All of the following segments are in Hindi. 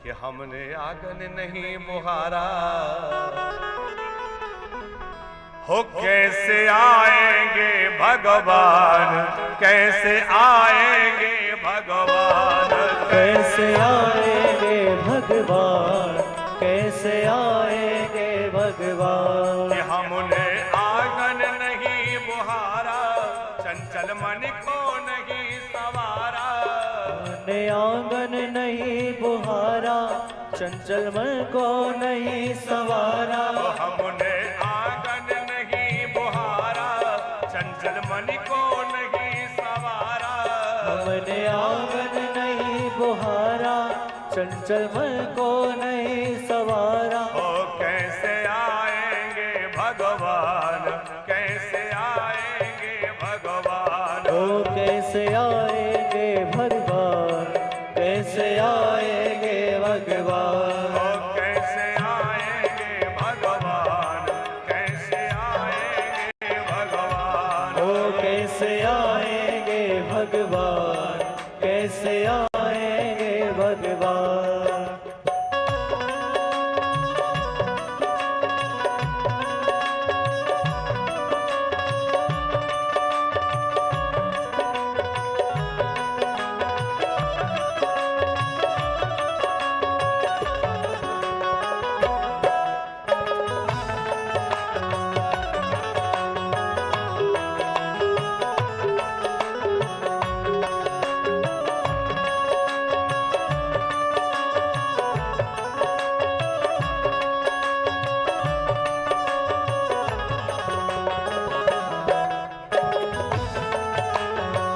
कि हमने आंगन नहीं बुहारा, हो कैसे आएंगे भगवान, कैसे आएंगे भगवान, कैसे आएंगे भगवान, कैसे आएंगे भगवान। कि हमने आंगन नहीं बुहारा, चंचल मन को नहीं सवारा, हमने आंगन नहीं बुहारा, चंचल मन को नहीं सवारा। हमने आंगन नहीं बुहारा, चंचल मन को नहीं सवारा, हमने आंगन नहीं बुहारा, चंचल मन को नहीं सवारा। ओ कैसे आएंगे भगवान, कैसे आएंगे भगवान, ओ कैसे आएंगे भगवान, कैसे आएंगे भगवान। ओ कैसे आएंगे भगवान, कैसे आएंगे भगवान, ओ कैसे आएंगे भगवान, कैसे आएंगे भगवान।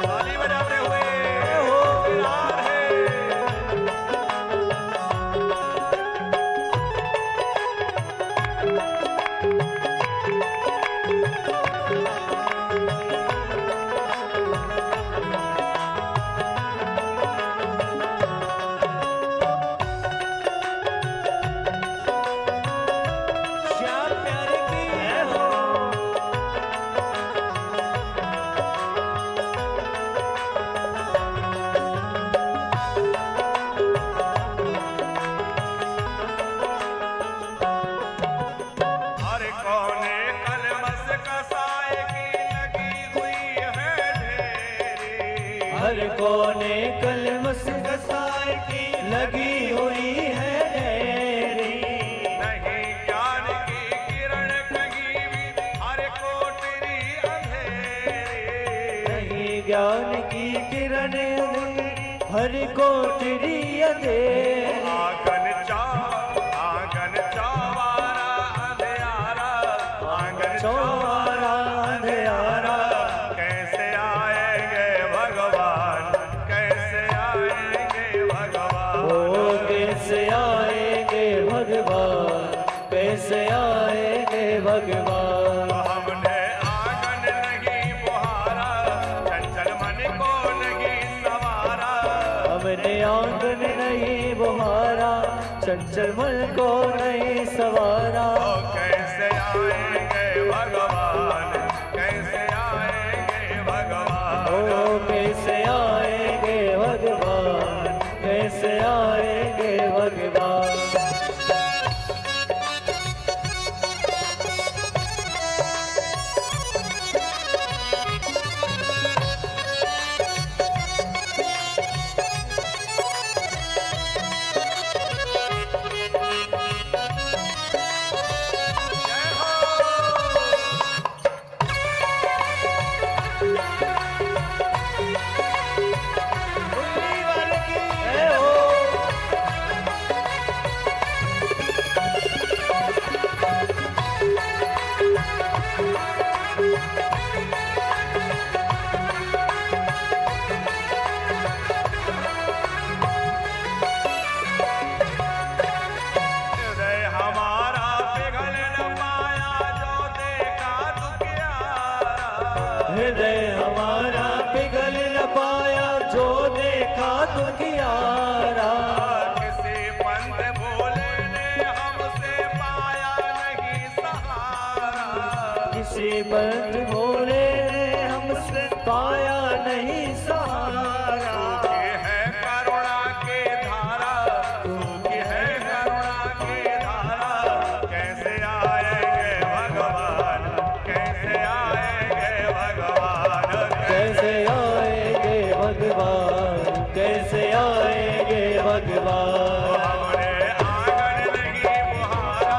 ताली बजाते हुए हो फिरार है। श्याम प्यारे की है हो। हर कोने कलमस कसाए की लगी हुई है ढेरी, हर कोने कलमस कसाई की लगी हुई है ढेरी। नहीं ज्ञान की किरण कहीं भी, हर कोटरी अंधेरी, नहीं ज्ञान की किरण हर कोठरी अंधेरी। आंगन चौबारा अंधियारा, आंगन चौबारा अंधियारा, कैसे आएंगे भगवान, कैसे आएंगे भगवान, ओ कैसे आएंगे भगवान, कैसे आएंगे भगवान। हमने आंगन नहीं बुहारा, चंचल मन को नहीं सवारा, हमने आंगन नहीं बुहारा, चंचल मन को नहीं सवारा। ओ कैसे आएंगे भगवान, कैसे आएंगे भगवान, ओ कैसे आएंगे भगवान, कैसे आएंगे भगवान। जय हो। जय हो। हृदय हमारा पिघल न पाया, जो देखा दुखियारा, हृदय हमारा पिघल न पाया, जो देखा दुखियारा। किसी पंथ भोले ने हमसे पाया नहीं सहारा, किसी पंथ भोले ने हमसे पाया नहीं सहारा। सूखी है करुणा की धारा, सूखी भगवान। हमरे आंगन नहीं बुहारा,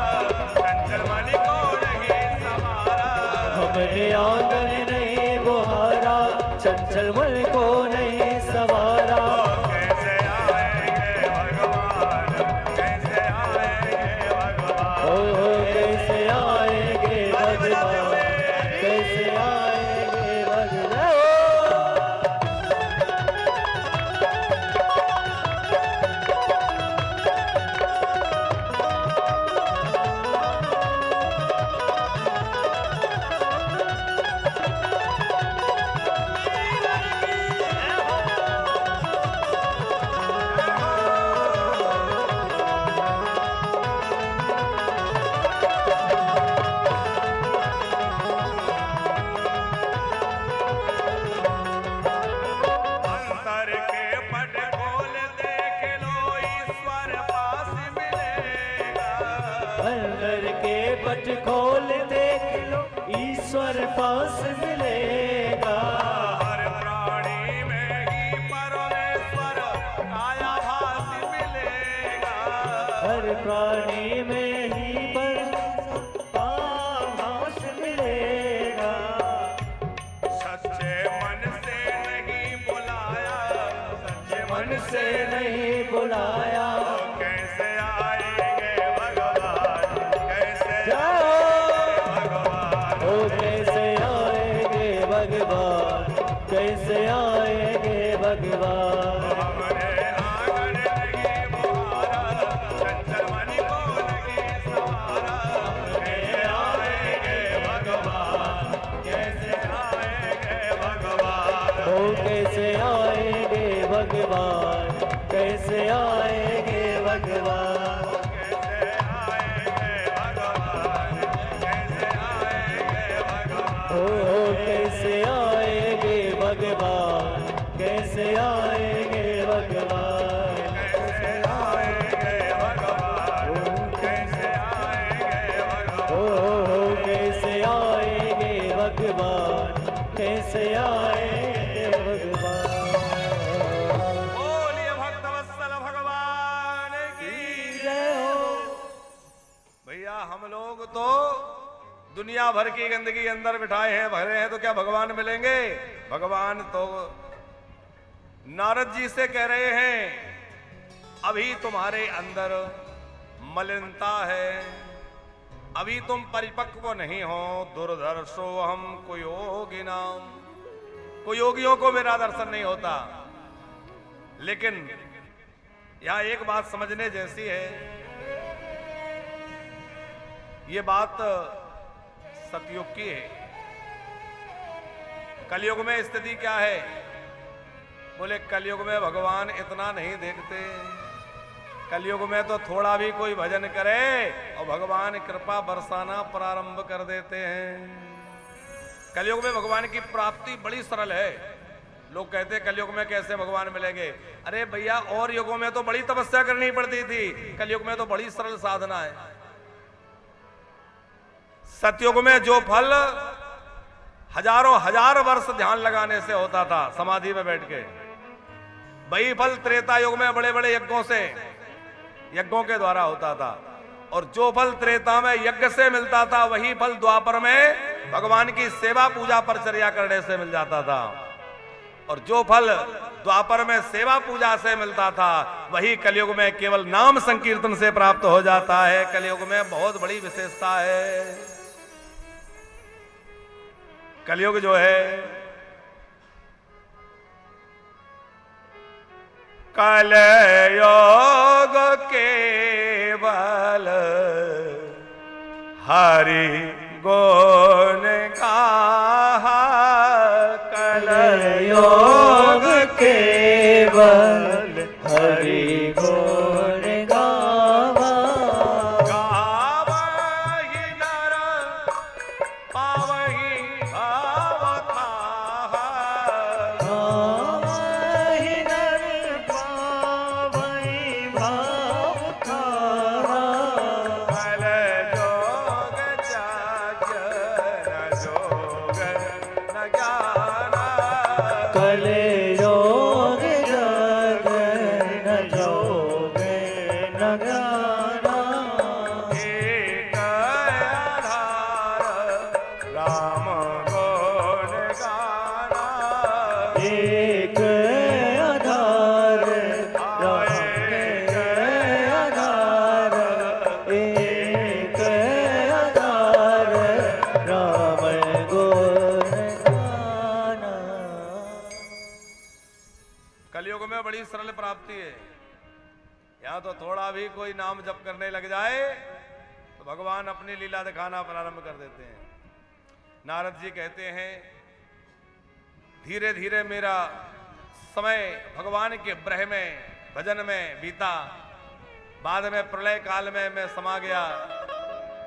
चंचल मन को नहीं सवारा। हमने आंगन नहीं बुहारा, चंचल मन को नहीं सवारा। कैसे आएंगे भगवान, कैसे आएंगे भगवान। ओ कैसे आएंगे भगवान, कैसे आएंगे भगवान। अंतर के पट खोल देख लो, ईश्वर पास मिलेगा। अंदर के पट खोल देख लो, ईश्वर पास मिलेगा। हर प्राणी में ही परमेश्वर काया भास मिलेगा। हर प्राणी में ही पर आभास मिलेगा। सच्चे मन से नहीं बुलाया, सच्चे मन से नहीं बुलाया। कैसे आएंगे भगवान, कैसे जाओ भगवान। ओ कैसे आएंगे भगवान, कैसे आएंगे भगवान। हमरे आंगन नहीं बुहारा, चंचल मन को नहीं सवारा। कैसे आएंगे भगवान, कैसे आएंगे भगवान। ओ कैसे आएंगे भगवान, कैसे आएंगे भगवान। कैसे आएंगे भगवान, कैसे आएंगे भगवान। ओ कैसे आएंगे भगवान, कैसे आएंगे भगवान। कैसे आएंगे भगवान, कैसे आएंगे भगवान। ओ कैसे आएंगे भगवान, कैसे आएंगे भगवान। बोलिए भक्तवत्सल भगवान की। जय हो। भैया हम लोग तो दुनिया भर की गंदगी अंदर बिठाए हैं, भरे हैं, तो क्या भगवान मिलेंगे? भगवान तो नारद जी से कह रहे हैं, अभी तुम्हारे अंदर मलिनता है, अभी तुम परिपक्व नहीं हो। दुर्धर्षो हम कुयोगिनाम, कुयोगियों को मेरा दर्शन नहीं होता। लेकिन यहां एक बात समझने जैसी है, ये बात सतयुग की है। कलयुग में स्थिति क्या है? बोले कलयुग में भगवान इतना नहीं देखते। कलयुग में तो थोड़ा भी कोई भजन करे और भगवान कृपा बरसाना प्रारंभ कर देते हैं। कलयुग में भगवान की प्राप्ति बड़ी सरल है। लोग कहते हैं कलयुग में कैसे भगवान मिलेंगे? अरे भैया, और युगों में तो बड़ी तपस्या करनी पड़ती थी, कलयुग में तो बड़ी सरल साधना है। सतयुग में जो फल हजारों हजार वर्ष ध्यान लगाने से होता था समाधि में बैठ के, वही फल त्रेता युग में बड़े बड़े यज्ञों से, यज्ञों के द्वारा होता था। और जो फल त्रेता में यज्ञ से मिलता था, वही फल द्वापर में भगवान की सेवा पूजा परिचर्या करने से मिल जाता था। और जो फल द्वापर में सेवा पूजा से मिलता था, वही कलयुग में केवल नाम संकीर्तन से प्राप्त हो जाता है। कलयुग में बहुत बड़ी विशेषता है। कलयुग जो है, कलयुग केवल हरि गुण गाहा। कलयुग केवल हरि गुण गावा। गावहि नर पावहि भवथाः। गावहि नर पावहि भवथाः। कलयुग जग गाना, एक आधार राम गुण गाना, एक आधार राम आधार, एक आधार राम गुण गाना। कलयुग में बड़ी सरल प्राप्ति है। यहाँ तो थोड़ा भी कोई नाम जप करने लग जाए तो भगवान अपनी लीला दिखाना प्रारंभ कर देते हैं। नारद जी कहते हैं धीरे धीरे मेरा समय भगवान के ब्रह में भजन में बीता। बाद में प्रलय काल में मैं समा गया।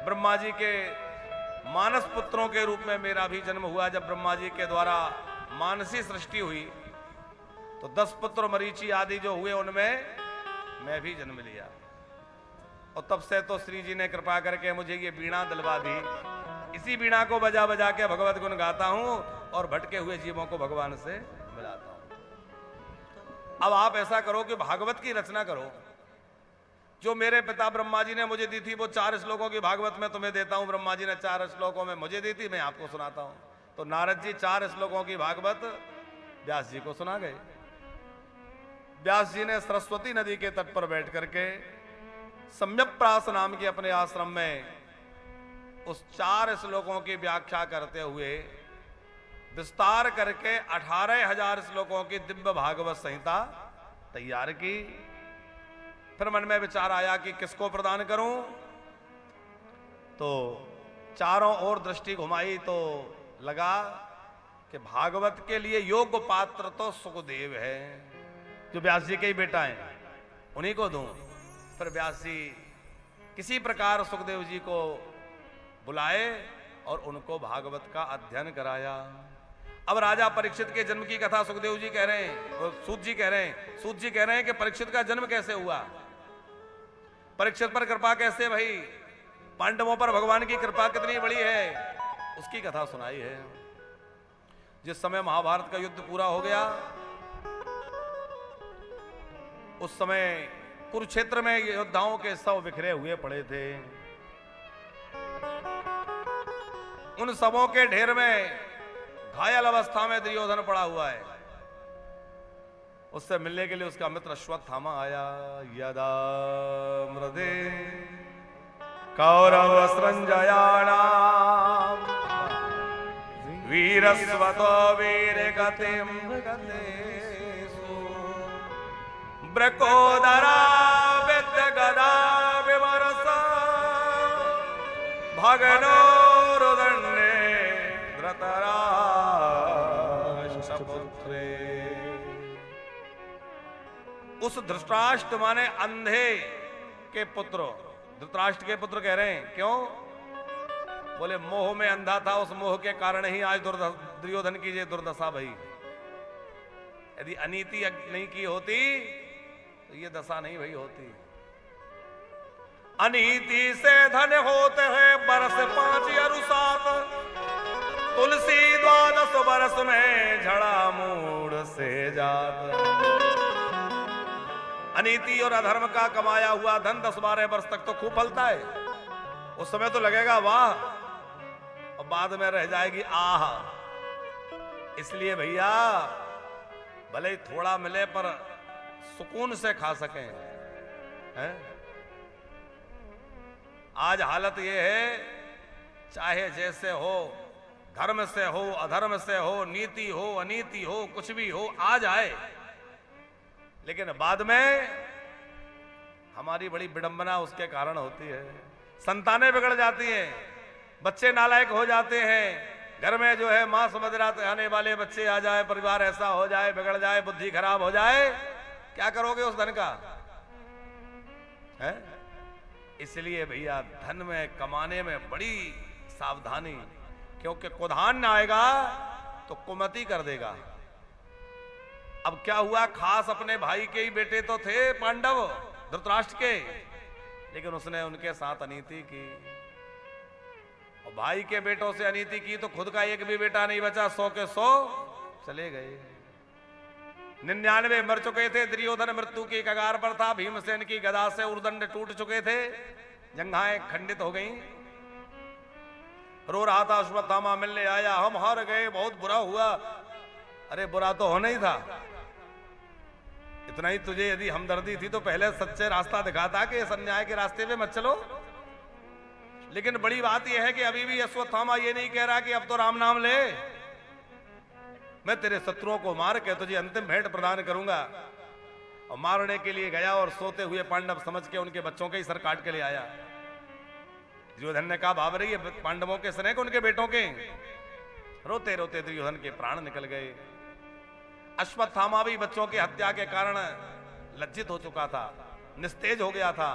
ब्रह्मा जी के मानस पुत्रों के रूप में मेरा भी जन्म हुआ। जब ब्रह्मा जी के द्वारा मानसी सृष्टि हुई तो 10 पुत्र मरीचि आदि जो हुए उनमें मैं भी जन्म लिया। और तब से तो श्री जी ने कृपा करके मुझे ये बीणा दिलवा दी। इसी बीणा को बजा बजा के भगवत गुण गाता हूं और भटके हुए जीवों को भगवान से मिलाता हूं। अब आप ऐसा करो कि भागवत की रचना करो। जो मेरे पिता ब्रह्मा जी ने मुझे दी थी वो 4 श्लोकों की भागवत में तुम्हें देता हूं। ब्रह्मा जी ने 4 श्लोकों में मुझे दी थी, मैं आपको सुनाता हूं। तो नारद जी 4 श्लोकों की भागवत व्यास जी को सुना गए। व्यास जी ने सरस्वती नदी के तट पर बैठ करके सम्यक्प्रास नाम के अपने आश्रम में उस 4 श्लोकों की व्याख्या करते हुए विस्तार करके 18,000 श्लोकों की दिव्य भागवत संहिता तैयार की। फिर मन में विचार आया कि किसको प्रदान करूं, तो चारों ओर दृष्टि घुमाई तो लगा कि भागवत के लिए योग्य पात्र तो सुखदेव है, जो व्यास जी के ही बेटा हैं, उन्हीं को दूं। फिर व्यास जी किसी प्रकार सुखदेव जी को बुलाए और उनको भागवत का अध्ययन कराया। अब राजा परीक्षित के जन्म की कथा सुखदेव जी कह रहे हैं, सूत जी कह रहे हैं। सूत जी कह रहे हैं कि परीक्षित का जन्म कैसे हुआ, परीक्षित पर कृपा कैसे भई, पांडवों पर भगवान की कृपा कितनी बड़ी है, उसकी कथा सुनाई है। जिस समय महाभारत का युद्ध पूरा हो गया उस समय कुरुक्षेत्र में योद्धाओं के शव बिखरे हुए पड़े थे। उन शवों के ढेर में घायल अवस्था में दुर्योधन पड़ा हुआ है। उससे मिलने के लिए उसका मित्र अश्वत्थामा आया। यदा मृदे कौरव संजयाणाम वीरस्वतो वीर गतिम ब्रकोदरा विद्य गदा विमरस भगनो रुदन्ने धृतराष्ट्रपुत्रे। उस धृतराष्ट्र माने अंधे के पुत्र, धृतराष्ट्र के पुत्र कह रहे हैं। क्यों? बोले मोह में अंधा था, उस मोह के कारण ही आज दुर्योधन की ये दुर्दशा भई। यदि अनीति नहीं की होती तो ये दशा नहीं भई होती। अनीति से धन होते हैं बरस 5 अरु 7, तुलसी 12 बरस में झड़ा मूड से जात। अनीति और अधर्म का कमाया हुआ धन 10-12 वर्ष तक तो खूब फलता है। उस समय तो लगेगा वाह, और बाद में रह जाएगी आह। इसलिए भैया भले ही थोड़ा मिले पर सुकून से खा सकें, हैं? आज हालत ये है, चाहे जैसे हो, धर्म से हो अधर्म से हो, नीति हो अनीति हो, कुछ भी हो आ जाए, लेकिन बाद में हमारी बड़ी विडंबना उसके कारण होती है। संतानें बिगड़ जाती हैं, बच्चे नालायक हो जाते हैं। घर में जो है मांस मदिरा खाने वाले बच्चे आ जाए, परिवार ऐसा हो जाए, बिगड़ जाए, बुद्धि खराब हो जाए, क्या करोगे उस धन का? है? इसलिए भैया धन में कमाने में बड़ी सावधानी, क्योंकि कुधान आएगा तो कुमति कर देगा। अब क्या हुआ, खास अपने भाई के ही बेटे तो थे पांडव धृतराष्ट्र के, लेकिन उसने उनके साथ अनीति की। और भाई के बेटों से अनीति की तो खुद का एक भी बेटा नहीं बचा, 100 के 100 चले गए। 99 मर चुके थे, दुर्योधन मृत्यु की कगार पर था, भीमसेन की गदा से उर्दंड टूट चुके थे, जंघाएं खंडित हो गईं। रो रहा था, अश्वत्थामा मिलने आया, हम हार गए, बहुत बुरा हुआ। अरे बुरा तो होना ही था, इतना ही तुझे यदि हमदर्दी थी तो पहले सच्चे रास्ता दिखाता कि इस अन्याय के रास्ते पे मत चलो। लेकिन बड़ी बात यह है कि अभी भी अश्वत्थामा ये नहीं कह रहा कि अब तो राम नाम ले, मैं तेरे शत्रुओं को मार के तुझे अंतिम भेंट प्रदान करूंगा। और मारने के लिए गया और सोते हुए पांडव समझ के उनके बच्चों के ही सर काट के ले आया। दुर्योधन ने कहा भाव रही है पांडवों के सने के उनके बेटों के। रोते रोते दुर्योधन के प्राण निकल गए। अश्वत्थामा भी बच्चों की हत्या के कारण लज्जित हो चुका था, निस्तेज हो गया था।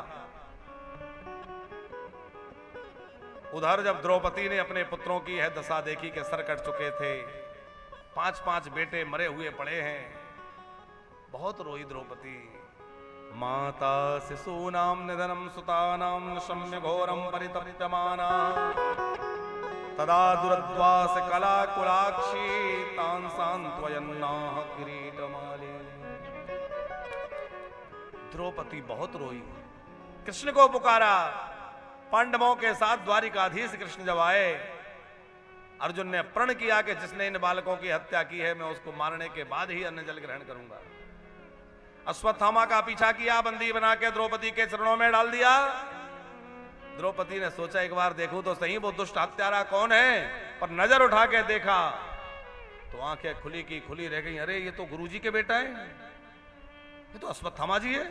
उधर जब द्रौपदी ने अपने पुत्रों की यह दशा देखी कि सर कट चुके थे, 5-5 बेटे मरे हुए पड़े हैं, बहुत रोई द्रौपदी। माता शिशूनां निधनं सुतानां शम्य घोरं परितप्यमाना तदा दुरद्वास कलाकुलाक्षी तान् सांत्वयन्नाः किरीटमाली। द्रौपदी बहुत रोई, कृष्ण को पुकारा। पांडवों के साथ द्वारिकाधीश कृष्ण जब आए, अर्जुन ने प्रण किया कि जिसने इन बालकों की हत्या की है मैं उसको मारने के बाद ही अन्न जल ग्रहण करूंगा। अश्वत्थामा का पीछा किया, बंदी बना के द्रौपदी के चरणों में डाल दिया। द्रौपदी ने सोचा एक बार देखूं तो सही वो दुष्ट हत्यारा कौन है, पर नजर उठा के देखा तो आंखें खुली की खुली रह गई। अरे ये तो गुरुजी के बेटा है, ये तो अश्वत्थामा जी है।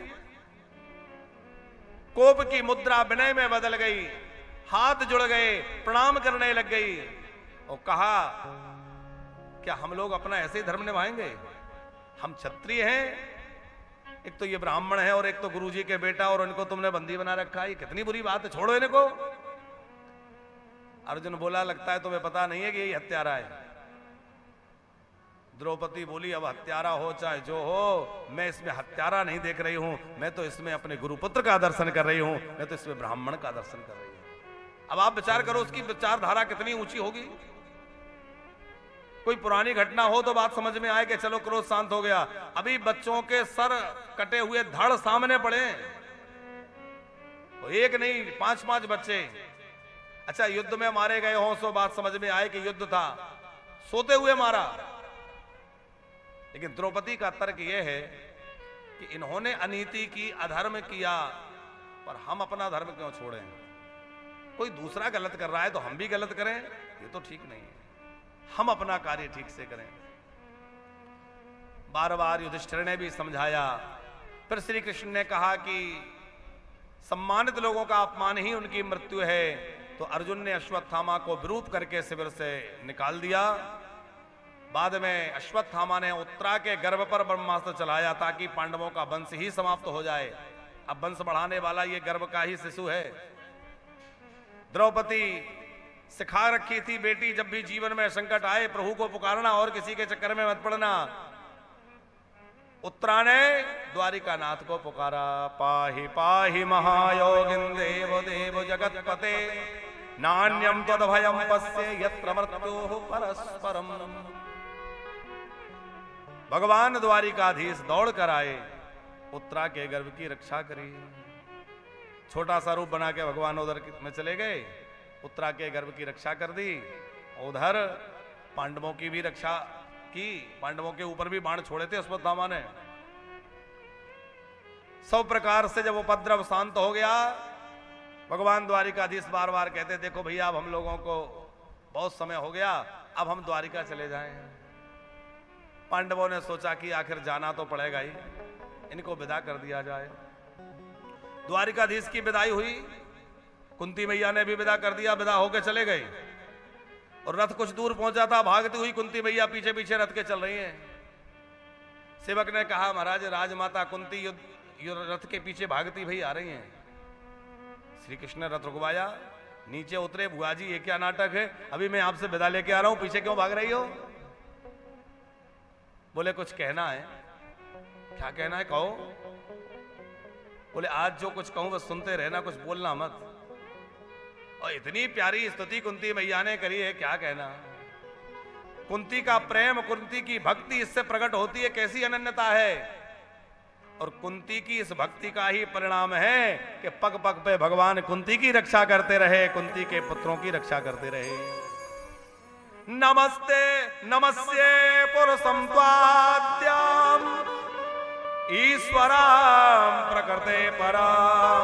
कोप की मुद्रा विनय में बदल गई, हाथ जुड़ गए, प्रणाम करने लग गई और कहा क्या हम लोग अपना ऐसे ही धर्म निभाएंगे? हम क्षत्रिय हैं, एक तो ये ब्राह्मण है और एक तो गुरुजी के बेटा, और इनको तुमने बंदी बना रखा है, ये कितनी बुरी बात है, छोड़ो इनको। अर्जुन बोला लगता है तुम्हें पता नहीं है कि यही हत्यारा है। द्रौपदी बोली अब हत्यारा हो चाहे जो हो, मैं इसमें हत्यारा नहीं देख रही हूं, मैं तो इसमें अपने गुरुपुत्र का दर्शन कर रही हूं, मैं तो इसमें ब्राह्मण का दर्शन कर रही हूं। अब आप विचार करो उसकी विचारधारा कितनी ऊंची होगी। कोई पुरानी घटना हो तो बात समझ में आए कि चलो क्रोध शांत हो गया। अभी बच्चों के सर कटे हुए धड़ सामने पड़े, तो एक नहीं 5-5 बच्चे। अच्छा युद्ध में मारे गए हों सो बात समझ में आए कि युद्ध था, सोते हुए मारा। लेकिन द्रौपदी का तर्क यह है कि इन्होंने अनीति की, अधर्म किया, पर हम अपना धर्म क्यों छोड़ें? कोई दूसरा गलत कर रहा है तो हम भी गलत करें, ये तो ठीक नहीं है। हम अपना कार्य ठीक से करें। बार बार युधिष्ठिर ने भी समझाया। फिर श्री कृष्ण ने कहा कि सम्मानित लोगों का अपमान ही उनकी मृत्यु है, तो अर्जुन ने अश्वत्थामा को विरूप करके शिविर से निकाल दिया। बाद में अश्वत्थामा ने उत्तरा के गर्भ पर ब्रह्मास्त्र चलाया ताकि पांडवों का वंश ही समाप्त हो जाए। अब वंश बढ़ाने वाला ये गर्भ का ही शिशु है। द्रौपदी सिखा रखी थी बेटी जब भी जीवन में संकट आए प्रभु को पुकारना और किसी के चक्कर में मत पड़ना। उत्तरा ने द्वारिका नाथ को पुकारा, पाहि पाहि महायोगिन देव देव जगतपते नान्यम तद्भयम पश्ये यत्र मृत्योः परस्परम। भगवान द्वारिकाधीश दौड़ कर आए, उत्तरा के गर्भ की रक्षा करी। छोटा सा रूप बना के भगवान उधर में चले गए, उत्तरा के गर्भ की रक्षा कर दी। उधर पांडवों की भी रक्षा की, पांडवों के ऊपर भी बाण छोड़े थे अश्वत्थामा ने। सब प्रकार से जब उपद्रव शांत हो गया, भगवान द्वारिकाधीश बार बार कहते देखो भैया अब हम लोगों को बहुत समय हो गया, अब हम द्वारिका चले जाएं। पांडवों ने सोचा कि आखिर जाना तो पड़ेगा ही, इनको विदा कर दिया जाए। द्वारिकाधीश की विदाई हुई, कुंती मैया ने भी विदा कर दिया, विदा होकर चले गए। और रथ कुछ दूर पहुंचा था, भागती हुई कुंती मैया पीछे पीछे रथ के चल रही हैं। सेवक ने कहा महाराज राजमाता कुंती रथ के पीछे भागती भई आ रही हैं। श्री कृष्ण ने रथ रुकवाया, नीचे उतरे, बुआ जी ये क्या नाटक है, अभी मैं आपसे विदा लेके आ रहा हूं, पीछे क्यों भाग रही हो? बोले कुछ कहना है। क्या कहना है कहो। बोले आज जो कुछ कहूं बस सुनते रहना, कुछ बोलना मत। और इतनी प्यारी स्तुति कुंती मैया ने करी है, क्या कहना। कुंती का प्रेम, कुंती की भक्ति इससे प्रकट होती है कैसी अनन्यता है। और कुंती की इस भक्ति का ही परिणाम है कि पग पग पे भगवान कुंती की रक्षा करते रहे, कुंती के पुत्रों की रक्षा करते रहे। नमस्ते नमस्ये पुरुषं त्वाद्याम ईश्वरां प्रकृते परां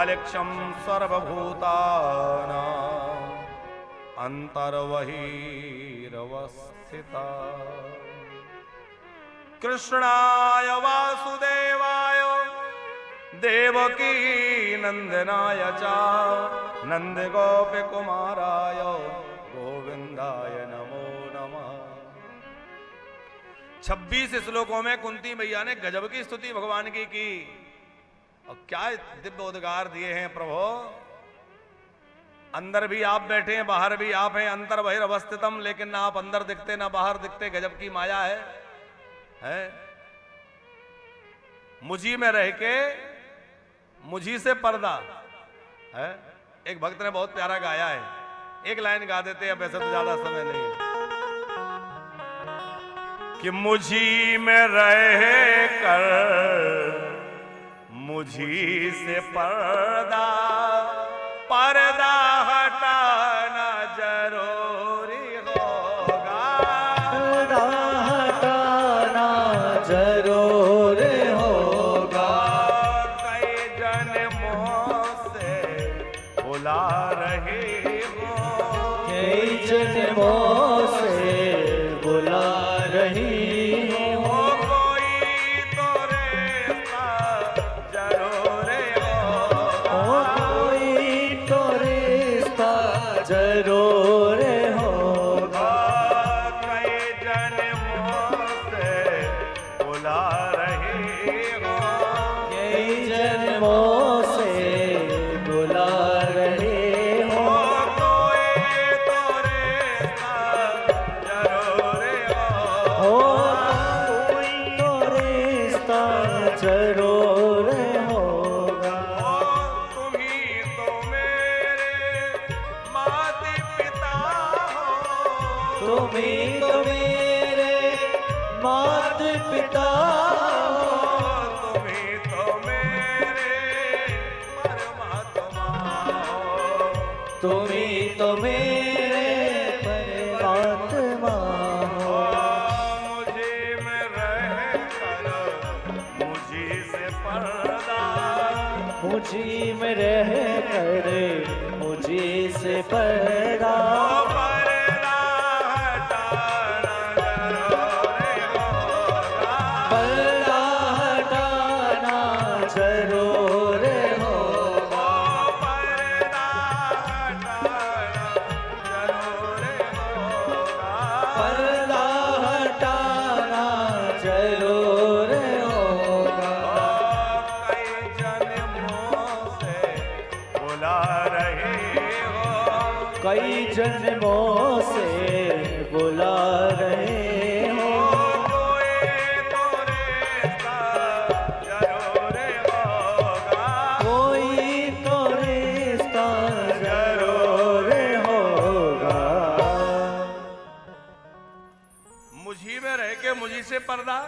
अलेक्षं सर्वभूतानां अंतर्बहिरवस्थिता। कृष्णाय वासुदेवाय देवकी नंदनाय च नंद गोपी कुमाराय गोविंदाय नमो नमः। 26 श्लोकों में कुंती मैया ने गजब की स्तुति भगवान की और क्या दिव्य उद्गार दिए हैं प्रभु। अंदर भी आप बैठे हैं, बाहर भी आप हैं, अंतर बहिर्वस्थितम, लेकिन ना आप अंदर दिखते ना बाहर दिखते, गजब की माया है? मुझी में रह के मुझी से पर्दा है। एक भक्त ने बहुत प्यारा गाया है, एक लाइन गा देते हैं, वैसे तो ज्यादा समय नहीं है। कि मुझी में रह कर मुझी से पर्दा, पर्दा हटाना जरूरी होगा, पर्दा हटाना जरूर होगा। कई जन्मों से बुला रही हो, कई जन्मों से बुला रही हो, कोई तो रिश्ता जरूर होगा, कोई तो रिश्ता जरूर होगा। कई जन्मों से बुला रही हो, कई जन्मों से बुला रहे हो, कोई तो रिश्ता जरूर हो होगा। कोई तो रिश्ता जरूर होगा। तुम ही तो मेरे माता पिता हो, तुम ही तो मेरे मात पिता हो, तुम ही तो मेरे परमात्मा हो, तुम ही तो मेरे परमात्मा हो। मुझे में रह कर मुझी से पर्दा, मुझी में रह कर मुझी से पर्दा, पर्दा हटाना जरूर होगा, पर्दा हटाना जरूर होगा, पर्दा हटाना जरूर होगा। पर्दा हटाना जरूर होगा। कई जन्मों से बुला रहे हो, कई जन्मों से बुला रहे हो, कोई तो रिश्ता जरूर होगा, कोई तो रिश्ता जरूर होगा। मुझी में रह के मुझी से पर्दा।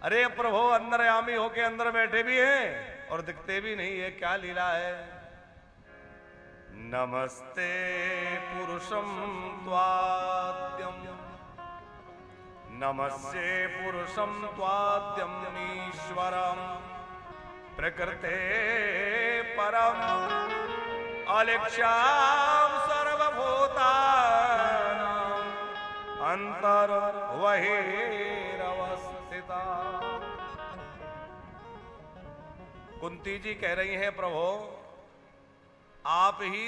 अरे प्रभु अंतर्यामी होके अंदर बैठे भी हैं और दिखते भी नहीं है, क्या लीला है। नमस्ते पुरुषं त्वाद्यम, नमस्ते पुरुषं त्वाद्यम ईश्वरं प्रकृते परम अलेक्ष्याम सर्वभूतानां अंतर्बहिरवस्थिता। कुंती जी कह रही हैं प्रभु आप ही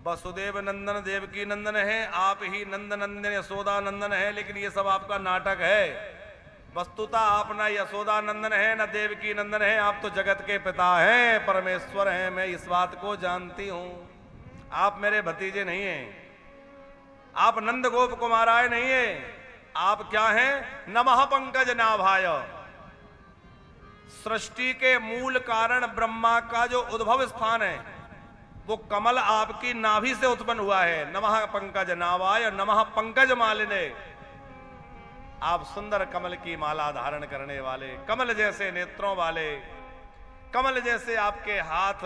वसुदेव नंदन देवकी नंदन है, आप ही नंद नंदन यशोदा नंदन है, लेकिन ये सब आपका नाटक है। वस्तुतः आप ना यशोदा नंदन है ना देवकी नंदन है, आप तो जगत के पिता हैं, परमेश्वर हैं। मैं इस बात को जानती हूं। आप मेरे भतीजे नहीं हैं, आप नंद गोप कुमाराय नहीं है। आप क्या हैं? नमः पंकज नाभाय। सृष्टि के मूल कारण ब्रह्मा का जो उद्भव स्थान है वो कमल आपकी नाभि से उत्पन्न हुआ है। नमः पंकज नावाय नमः पंकज मालिने। आप सुंदर कमल की माला धारण करने वाले, कमल जैसे नेत्रों वाले, कमल जैसे आपके हाथ,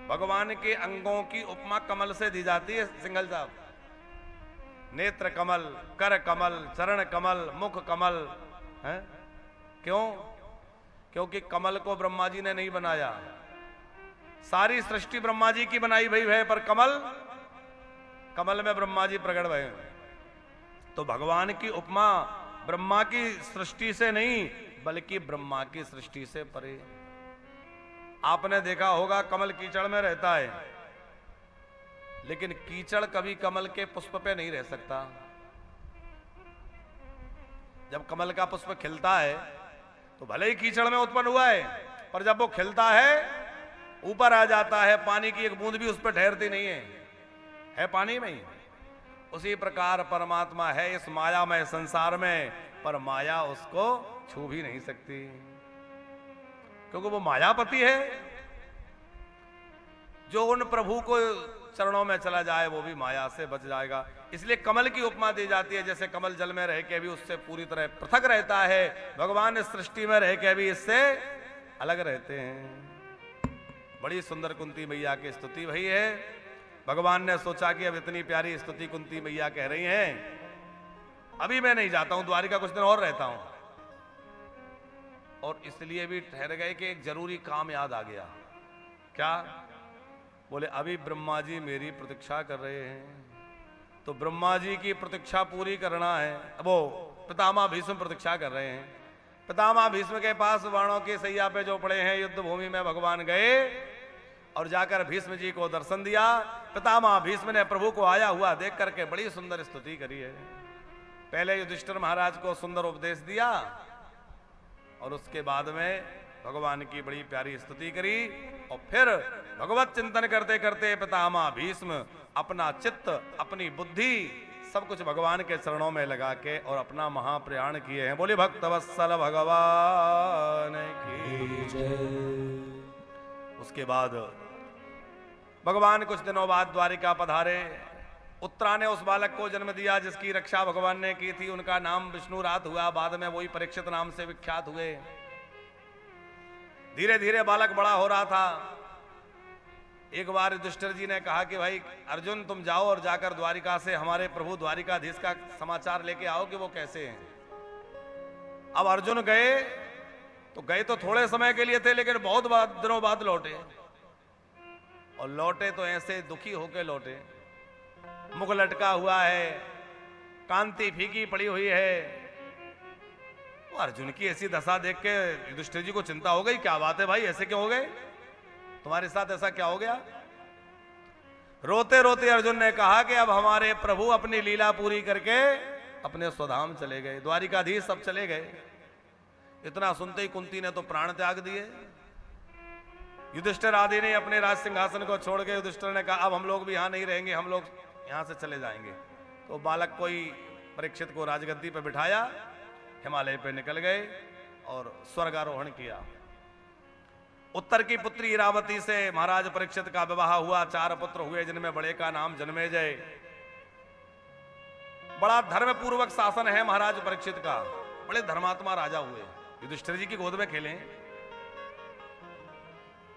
भगवान के अंगों की उपमा कमल से दी जाती है सिंघल साहब। नेत्र कमल, कर कमल, चरण कमल, मुख कमल है। क्यों? क्योंकि कमल को ब्रह्मा जी ने नहीं बनाया, सारी सृष्टि ब्रह्मा जी की बनाई भई है, पर कमल में ब्रह्मा जी प्रकट भये। तो भगवान की उपमा ब्रह्मा की सृष्टि से नहीं, बल्कि ब्रह्मा की सृष्टि से परे। आपने देखा होगा कमल कीचड़ में रहता है, लेकिन कीचड़ कभी कमल के पुष्प पे नहीं रह सकता। जब कमल का पुष्प खिलता है तो भले ही कीचड़ में उत्पन्न हुआ है, पर जब वो खिलता है ऊपर आ जाता है, पानी की एक बूंद भी उस पर ठहरती नहीं है पानी में ही। उसी प्रकार परमात्मा है इस मायामय संसार में, पर माया उसको छू भी नहीं सकती, क्योंकि वो मायापति है। जो उन प्रभु को चरणों में चला जाए वो भी माया से बच जाएगा। इसलिए कमल की उपमा दी जाती है, जैसे कमल जल में रह के भी उससे पूरी तरह पृथक रहता है, भगवान इस सृष्टि में रह के भी इससे अलग रहते हैं। बड़ी सुंदर कुंती मैया की स्तुति भई है। भगवान ने सोचा कि अब इतनी प्यारी स्तुति कुंती मैया कह रही हैं, अभी मैं नहीं जाता हूं, द्वारिका कुछ दिन और रहता हूं। और इसलिए भी ठहर गए कि एक जरूरी काम याद आ गया। क्या? बोले अभी ब्रह्मा जी मेरी प्रतीक्षा कर रहे हैं, तो ब्रह्मा जी की प्रतीक्षा पूरी करना है। वो पितामह भीष्म प्रतीक्षा कर रहे हैं। पितामह भीष्म के पास बाणों की सैया पे जो पड़े हैं, युद्ध भूमि में भगवान गए और जाकर भीष्म जी को दर्शन दिया। पितामह भीष्म ने प्रभु को आया हुआ देख करके बड़ी सुंदर स्तुति करी है। पहले युधिष्ठिर महाराज को सुंदर उपदेश दिया और उसके बाद में भगवान की बड़ी प्यारी स्तुति करी, और फिर भगवत चिंतन करते करते पितामह भीष्म अपना चित्त, अपनी बुद्धि सब कुछ भगवान के चरणों में लगा के और अपना महाप्रयाण किए हैं। बोले भक्तवत्सल भगवान की जय। उसके बाद भगवान कुछ दिनों बाद द्वारिका पधारे। उत्तरा ने उस बालक को जन्म दिया जिसकी रक्षा भगवान ने की थी। उनका नाम विष्णुरात हुआ, बाद में वही परीक्षित नाम से विख्यात हुए। धीरे धीरे बालक बड़ा हो रहा था। एक बार युधिष्ठिर जी ने कहा कि भाई अर्जुन तुम जाओ और जाकर द्वारिका से हमारे प्रभु द्वारिकाधीश का समाचार लेके आओ कि वो कैसे हैं। अब अर्जुन गए तो थोड़े समय के लिए थे, लेकिन बहुत दिनों बाद लौटे, और लौटे तो ऐसे दुखी होके लौटे। मुख लटका हुआ है, कांति फीकी पड़ी हुई है। तो अर्जुन की ऐसी दशा देख के युधिष्ठिर जी को चिंता हो गई, क्या बात है भाई, ऐसे क्यों हो गए, तुम्हारे साथ ऐसा क्या हो गया। रोते रोते अर्जुन ने कहा कि अब हमारे प्रभु अपनी लीला पूरी करके अपने स्वधाम चले गए, द्वारिकाधीश सब चले गए। इतना सुनते ही कुंती ने तो प्राण त्याग दिए। युधिष्ठिर आदि ने अपने राज सिंहासन को छोड़ के, युधिष्ठिर ने कहा अब हम लोग भी यहां नहीं रहेंगे, हम लोग यहां से चले जाएंगे। तो बालक कोई परीक्षित को राजगद्दी पर बिठाया, हिमालय पे निकल गए और स्वर्गारोहण किया। उत्तर की पुत्री इरावती से महाराज परीक्षित का विवाह हुआ। 4 पुत्र हुए, जिनमें बड़े का नाम जन्मेजय। बड़ा धर्म पूर्वक शासन है महाराज परीक्षित का, बड़े धर्मात्मा राजा हुए। युधिष्ठिर जी की गोद में खेले,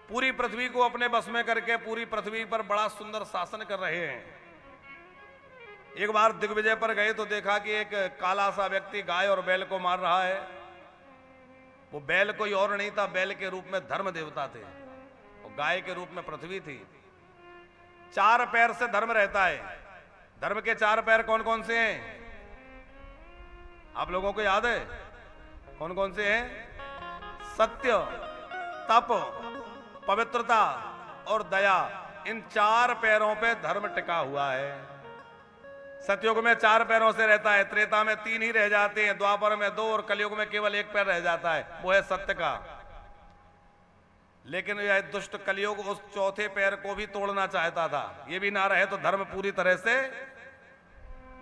पूरी पृथ्वी को अपने बस में करके पूरी पृथ्वी पर बड़ा सुंदर शासन कर रहे हैं। एक बार दिग्विजय पर गए तो देखा कि एक काला सा व्यक्ति गाय और बैल को मार रहा है। वो बैल कोई और नहीं था, बैल के रूप में धर्म देवता थे, और गाय के रूप में पृथ्वी थी। 4 पैर से धर्म रहता है। धर्म के 4 पैर कौन कौन से हैं? आप लोगों को याद है कौन कौन से हैं? सत्य, तप, पवित्रता और दया। इन 4 पैरों पे धर्म टिका हुआ है। सतयुग में 4 पैरों से रहता है, त्रेता में 3 ही रह जाते हैं, द्वापर में 2 और कलयुग में केवल 1 पैर रह जाता है, वो है सत्य का। लेकिन यह दुष्ट कलयुग उस 4थे पैर को भी तोड़ना चाहता था। ये भी ना रहे तो धर्म पूरी तरह से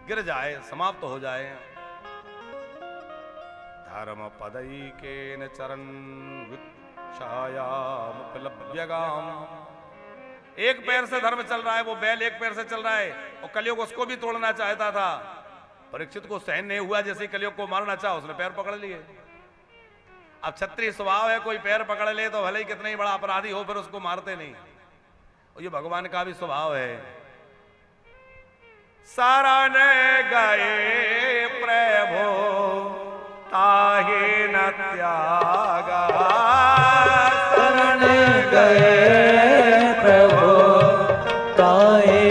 गिर जाए, समाप्त हो जाए। धर्म पदई के न चरण विक्षायामुपलभ्यगाम एक पैर से धर्म चल रहा है, वो बैल एक पैर से चल रहा है, और कलयुग उसको भी तोड़ना चाहता था। परीक्षित को सहन नहीं हुआ, जैसे कलयुग को मारना चाहा उसने पैर पकड़ लिए। अब क्षत्रिय स्वभाव है, कोई पैर पकड़ ले तो भले ही कितना ही बड़ा अपराधी हो, फिर उसको मारते नहीं। और ये भगवान का भी स्वभाव है। शरण गए प्रभु ताहि न त्यागा, शरण गए प्रभु ताहि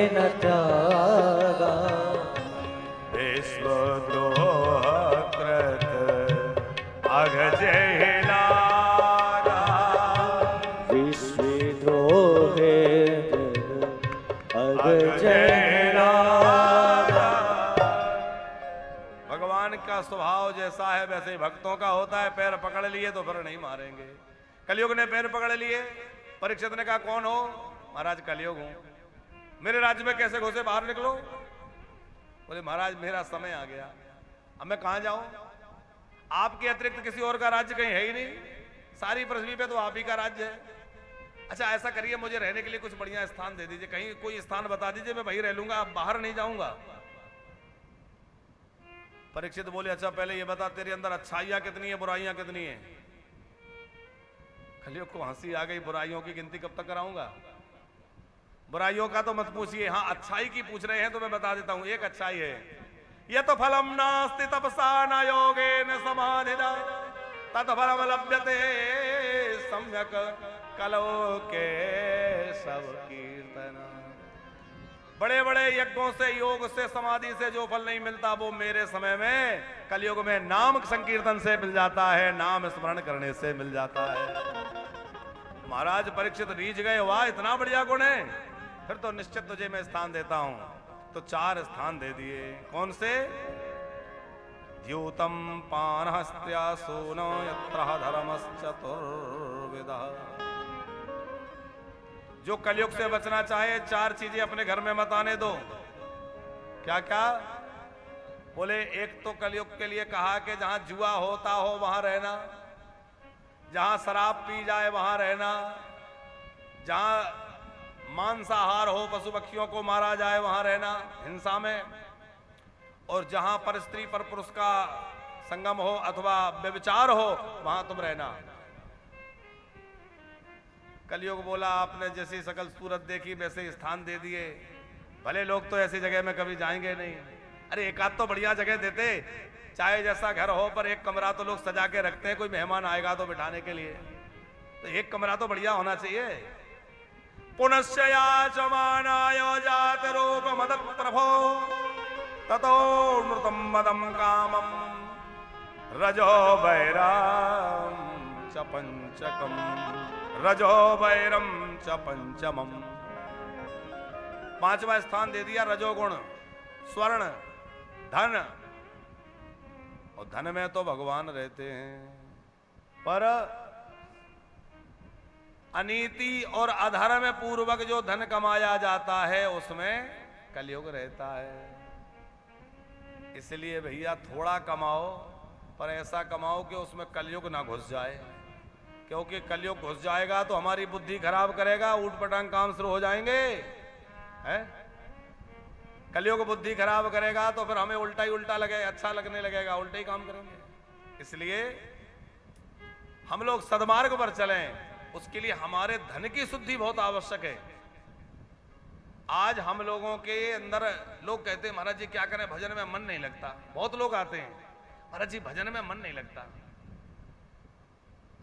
न त्यागा, विश्वद्रोह कृत अगजे लागा, विश्वद्रोह अगजे लागा। भगवान का स्वभाव जैसा है वैसे ही भक्तों का होता है। पैर पकड़ लिए तो फिर नहीं मारेंगे। कलयुग ने पैर पकड़ लिए। परीक्षित ने कहा कौन हो? महाराज कलयुग हूं। मेरे राज्य में कैसे घुसे? बाहर निकलो। बोले महाराज मेरा समय आ गया, अब मैं कहां जाऊं? आपके अतिरिक्त किसी और का राज्य कहीं है ही नहीं, सारी पृथ्वी पे तो आप ही का राज्य है। अच्छा ऐसा करिए, मुझे रहने के लिए कुछ बढ़िया स्थान दे दीजिए, कहीं कोई स्थान बता दीजिए, मैं वहीं रह लूंगा, अब बाहर नहीं जाऊंगा। परीक्षित बोले अच्छा पहले ये बता तेरे अंदर अच्छाइयां कितनी है, बुराइयां कितनी है? कलयुग को हंसी आ गई, बुराइयों की गिनती कब तक कराऊंगा? बुराइयों का तो मत पूछिए, हाँ अच्छाई की पूछ रहे हैं तो मैं बता देता हूं। एक अच्छाई है, ये तो फलम नास्ति तपसा न योगेन समाधिना तत्फलम लभ्यते सम्यक कलो के सब कीर्तना। बड़े बड़े यज्ञों से, योग से, समाधि से जो फल नहीं मिलता वो मेरे समय में कलयुग में नाम संकीर्तन से मिल जाता है, नाम स्मरण करने से मिल जाता है। महाराज परीक्षित रीझ गए, वाह इतना बढ़िया गुण है, फिर तो निश्चित तुझे मैं स्थान देता हूं। तो 4 स्थान दे दिए। कौन से? द्यूतम पानहस्त्या सोनो यत्र धर्मश्चतुर्विधः। जो कलयुग से बचना चाहे 4 चीजें अपने घर में मत आने दो। क्या क्या? बोले एक तो कलयुग के लिए कहा कि जहां जुआ होता हो वहां रहना, जहां शराब पी जाए वहां रहना, जहां मांसाहार हो, पशु पक्षियों को मारा जाए वहां रहना हिंसा में, और जहां पर स्त्री पर पुरुष का संगम हो अथवा व्यभिचार हो वहां तुम रहना। कलयुग बोला आपने जैसी सकल सूरत देखी वैसे स्थान दे दिए, भले लोग तो ऐसी जगह में कभी जाएंगे नहीं। अरे एक आध तो बढ़िया जगह देते, चाहे जैसा घर हो पर एक कमरा तो लोग सजा के रखते हैं, कोई मेहमान आएगा तो बिठाने के लिए, तो एक कमरा तो बढ़िया होना चाहिए। पुनश्चया चमानाय जात रूप मद प्रभो ततो नृतम मदम कामम रजो वैरम च पंचकम रजो वैरम च पंचमम। 5वां स्थान दे दिया रजोगुण, स्वर्ण, धन। और धन में तो भगवान रहते हैं, पर अनीति और अधर्म पूर्वक जो धन कमाया जाता है उसमें कलयुग रहता है। इसलिए भैया थोड़ा कमाओ, पर ऐसा कमाओ कि उसमें कलयुग ना घुस जाए, क्योंकि कलयुग घुस जाएगा तो हमारी बुद्धि खराब करेगा, ऊट पटांग काम शुरू हो जाएंगे हैं? कलयुग बुद्धि खराब करेगा तो फिर हमें उल्टा ही उल्टा लगे, अच्छा लगने लगेगा, उल्टा ही काम करेंगे। इसलिए हम लोग सद्मार्ग पर चलें, उसके लिए हमारे धन की शुद्धि बहुत आवश्यक है। आज हम लोगों के अंदर लोग कहते हैं महाराज जी क्या करें, भजन में मन नहीं लगता। बहुत लोग आते हैं महाराज जी भजन में मन नहीं लगता।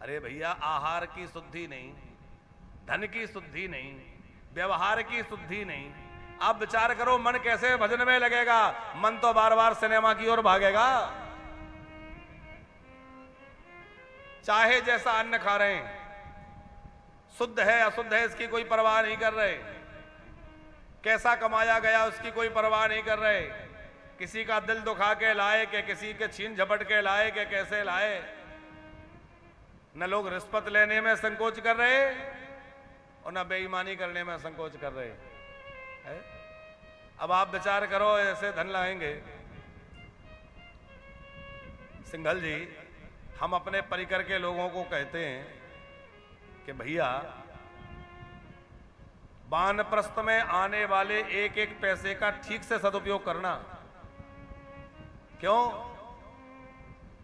अरे भैया आहार की शुद्धि नहीं, धन की शुद्धि नहीं, व्यवहार की शुद्धि नहीं। आप विचार करो मन कैसे भजन में लगेगा? मन तो बार बार सिनेमा की ओर भागेगा। चाहे जैसा अन्न खा रहे हैं, शुद्ध है अशुद्ध है इसकी कोई परवाह नहीं कर रहे, कैसा कमाया गया उसकी कोई परवाह नहीं कर रहे, किसी का दिल दुखा के लाए कि किसी के छीन झपट के लाए कि कैसे लाए। न लोग रिश्वत लेने में संकोच कर रहे और न बेईमानी करने में संकोच कर रहे है। अब आप विचार करो, ऐसे धन लाएंगे। सिंघल जी, हम अपने परिकर के लोगों को कहते हैं कि भैया वानप्रस्थ में आने वाले एक एक पैसे का ठीक से सदुपयोग करना। क्यों?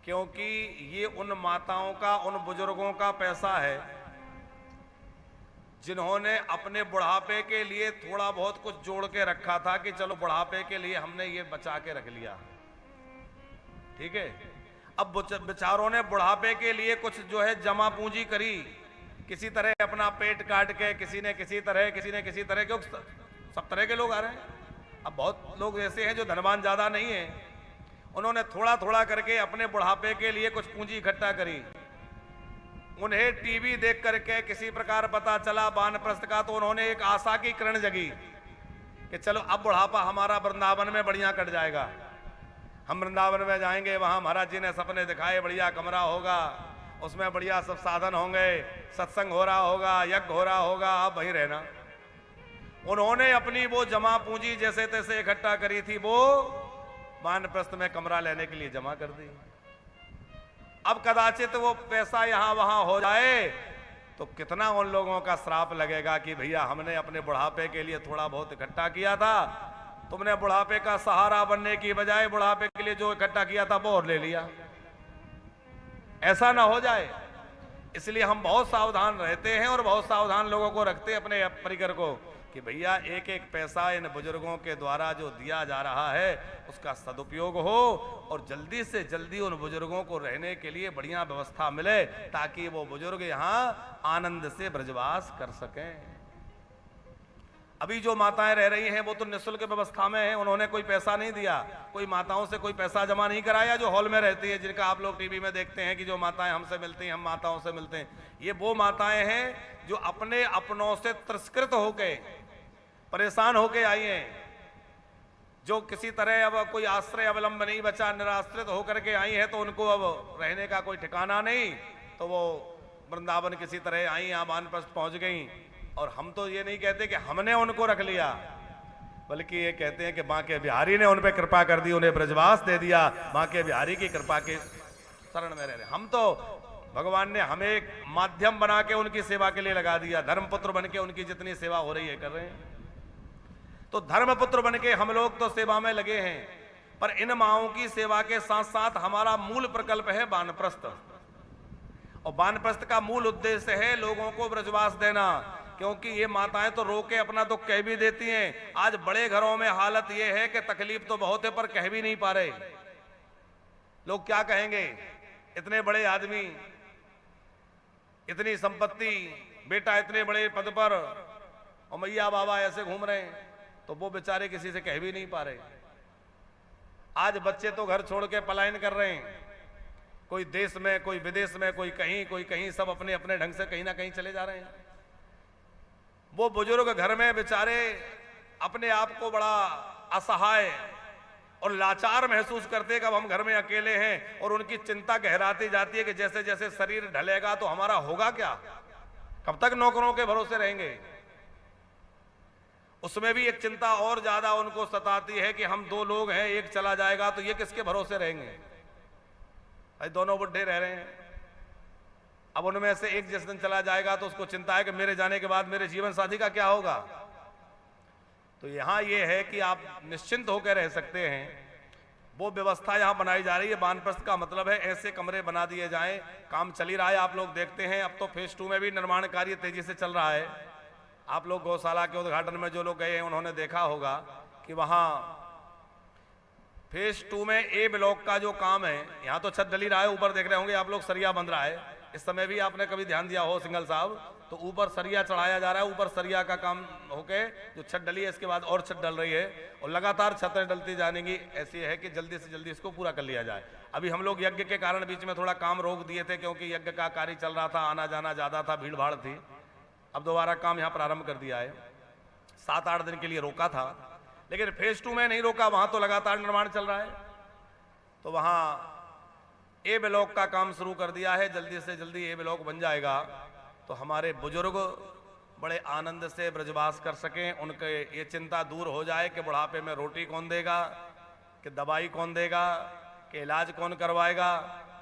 क्योंकि ये उन माताओं का, उन बुजुर्गों का पैसा है जिन्होंने अपने बुढ़ापे के लिए थोड़ा बहुत कुछ जोड़ के रखा था कि चलो बुढ़ापे के लिए हमने ये बचा के रख लिया, ठीक है। अब बेचारों ने बुढ़ापे के लिए कुछ जो है जमा पूंजी करी, किसी तरह अपना पेट काट के, किसी ने किसी तरह, क्योंकि सब तरह के लोग आ रहे हैं। अब बहुत लोग ऐसे हैं जो धनवान ज्यादा नहीं है, उन्होंने थोड़ा थोड़ा करके अपने बुढ़ापे के लिए कुछ पूंजी इकट्ठा करी। उन्हें टीवी देख करके किसी प्रकार पता चला वानप्रस्थ का, तो उन्होंने एक आशा की किरण जगी कि चलो अब बुढ़ापा हमारा वृंदावन में बढ़िया कट जाएगा, हम वृंदावन में जाएंगे, वहां महाराज जी ने सपने दिखाए, बढ़िया कमरा होगा, उसमें बढ़िया सब साधन होंगे, सत्संग हो रहा होगा, यज्ञ हो रहा होगा, आप वहीं रहना। उन्होंने अपनी वो जमा पूंजी जैसे तैसे इकट्ठा करी थी, वो वानप्रस्थ में कमरा लेने के लिए जमा कर दी। अब कदाचित वो पैसा यहां वहां हो जाए तो कितना उन लोगों का श्राप लगेगा कि भैया हमने अपने बुढ़ापे के लिए थोड़ा बहुत इकट्ठा किया था, तुमने बुढ़ापे का सहारा बनने की बजाय बुढ़ापे के लिए जो इकट्ठा किया था वो और ले लिया। ऐसा ना हो जाए, इसलिए हम बहुत सावधान रहते हैं और बहुत सावधान लोगों को रखते हैं अपने परिकर को कि भैया एक एक पैसा इन बुजुर्गों के द्वारा जो दिया जा रहा है उसका सदुपयोग हो और जल्दी से जल्दी उन बुजुर्गों को रहने के लिए बढ़िया व्यवस्था मिले ताकि वो बुजुर्ग यहाँ आनंद से ब्रजवास कर सकें। अभी जो माताएं रह रही हैं वो तो निःशुल्क व्यवस्था में हैं, उन्होंने कोई पैसा नहीं दिया, कोई माताओं से कोई पैसा जमा नहीं कराया जो हॉल में रहती है, जिनका आप लोग टीवी में देखते हैं कि जो माताएं हमसे मिलती हैं, हम माताओं से मिलते हैं। ये वो माताएं हैं जो अपने अपनों से तिरस्कृत होके, परेशान होके आई हैं, जो किसी तरह अब कोई आश्रय अवलंब नहीं बचा, निराश्रित होकर के आई है, तो उनको अब रहने का कोई ठिकाना नहीं, तो वो वृंदावन किसी तरह आई, यहाँ वानप्रस्थ पहुंच गई। और हम तो ये नहीं कहते कि हमने उनको रख लिया, बल्कि ये कहते हैं कि बांके बिहारी ने उन पर कृपा कर दी, उन्हें ब्रजवास दे दिया, बांके बिहारी की कृपा के शरण में रह रहे। हम तो भगवान ने हमें एक माध्यम बना के उनकी सेवा के लिए लगा दिया, धर्मपुत्र बन के उनकी जितनी सेवा हो रही है कर रहे हैं। तो धर्मपुत्र बन के हम लोग तो सेवा में लगे हैं, पर इन माओं की सेवा के साथ साथ हमारा मूल प्रकल्प है वानप्रस्थ, और वानप्रस्थ का मूल उद्देश्य है लोगों को ब्रजवास देना, क्योंकि ये माताएं तो रो के अपना दुख कह भी देती हैं। आज बड़े घरों में हालत ये है कि तकलीफ तो बहुत है पर कह भी नहीं पा रहे। लोग क्या कहेंगे, इतने बड़े आदमी, इतनी संपत्ति, बेटा इतने बड़े पद पर और मैया बाबा ऐसे घूम रहे हैं, तो वो बेचारे किसी से कह भी नहीं पा रहे। आज बच्चे तो घर छोड़ के पलायन कर रहे हैं, कोई देश में, कोई विदेश में, कोई कहीं, सब अपने अपने ढंग से कहीं ना कहीं चले जा रहे हैं। वो बुजुर्ग घर में बेचारे अपने आप को बड़ा असहाय और लाचार महसूस करते कि अब हम घर में अकेले हैं, और उनकी चिंता गहराती जाती है कि जैसे जैसे शरीर ढलेगा तो हमारा होगा क्या, कब तक नौकरों के भरोसे रहेंगे। उसमें भी एक चिंता और ज्यादा उनको सताती है कि हम दो लोग हैं, एक चला जाएगा तो ये किसके भरोसे रहेंगे। भाई दोनों बुढ़े रह रहे हैं, अब उनमें से एक जिस दिन चला जाएगा तो उसको चिंता है कि मेरे जाने के बाद मेरे जीवन साथी का क्या होगा। तो यहां ये है कि आप निश्चिंत होकर रह सकते हैं, वो व्यवस्था यहां बनाई जा रही है। वानप्रस्थ का मतलब है ऐसे कमरे बना दिए जाएं, काम चल ही रहा है, आप लोग देखते हैं। अब तो फेज 2 में भी निर्माण कार्य तेजी से चल रहा है। आप लोग गौशाला के उद्घाटन में जो लोग गए हैं उन्होंने देखा होगा कि वहां फेज 2 में ए ब्लॉक का जो काम है, यहाँ तो छत डली रहा है, ऊपर देख रहे होंगे आप लोग सरिया बन रहा है। इस समय भी आपने कभी ध्यान दिया हो सिंघल साहब, तो ऊपर सरिया चढ़ाया जा रहा है, ऊपर सरिया का काम होके जो छत डली है इसके बाद और छत डल रही है, और लगातार छतें डलती जानेंगी। ऐसी है कि जल्दी से जल्दी इसको पूरा कर लिया जाए। अभी हम लोग यज्ञ के कारण बीच में थोड़ा काम रोक दिए थे, क्योंकि यज्ञ का कार्य चल रहा था, आना जाना ज्यादा था, भीड़ भाड़ थी, अब दोबारा काम यहाँ प्रारंभ कर दिया है। 7-8 दिन के लिए रोका था, लेकिन फेज 2 में नहीं रोका, वहां तो लगातार निर्माण चल रहा है। तो वहां ए ब्लॉक का काम शुरू कर दिया है। जल्दी से जल्दी ए ब्लॉक बन जाएगा तो हमारे बुजुर्ग बड़े आनंद से ब्रजवास कर सकें, उनके ये चिंता दूर हो जाए कि बुढ़ापे में रोटी कौन देगा, कि दवाई कौन देगा, कि इलाज कौन करवाएगा,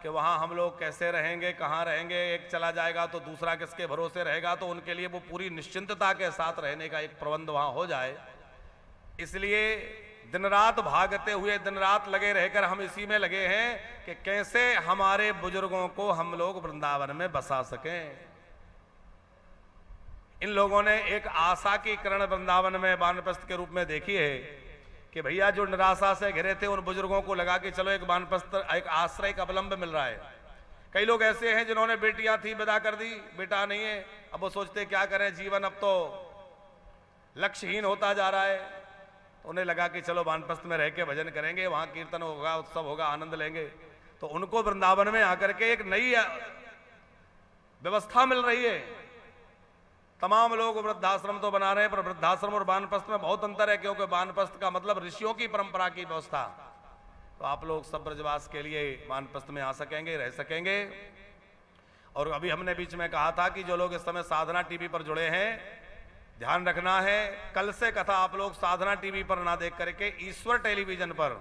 कि वहाँ हम लोग कैसे रहेंगे, कहाँ रहेंगे, एक चला जाएगा तो दूसरा किसके भरोसे रहेगा। तो उनके लिए वो पूरी निश्चिंतता के साथ रहने का एक प्रबंध वहाँ हो जाए। इसलिए दिन रात भागते हुए, दिन रात लगे रहकर हम इसी में लगे हैं कि कैसे हमारे बुजुर्गों को हम लोग वृंदावन में बसा सकें। इन लोगों ने एक आशा की किरण वृंदावन में वानप्रस्थ के रूप में देखी है कि भैया जो निराशा से घिरे थे उन बुजुर्गों को लगा कि चलो एक वानप्रस्थ, एक आश्रय, एक अवलंब मिल रहा है। कई लोग ऐसे हैं जिन्होंने बेटियां थी विदा कर दी, बेटा नहीं है, अब वो सोचते क्या करें, जीवन अब तो लक्ष्यहीन होता जा रहा है। तो उन्हें लगा कि चलो वानप्रस्थ में रह के भजन करेंगे, वहां कीर्तन होगा, उत्सव होगा, आनंद लेंगे। तो उनको वृंदावन में आकर के एक नई व्यवस्था मिल रही है। तमाम लोग वृद्धाश्रम तो बना रहे हैं, पर वृद्धाश्रम और वानप्रस्थ में बहुत अंतर है, क्योंकि वानप्रस्थ का मतलब ऋषियों की परंपरा की व्यवस्था। तो आप लोग सब ब्रजवास के लिए वानप्रस्थ में आ सकेंगे, रह सकेंगे। और अभी हमने बीच में कहा था कि जो लोग इस समय साधना टीवी पर जुड़े हैं, ध्यान रखना है, कल से कथा आप लोग साधना टीवी पर ना देख करके ईश्वर टेलीविजन पर,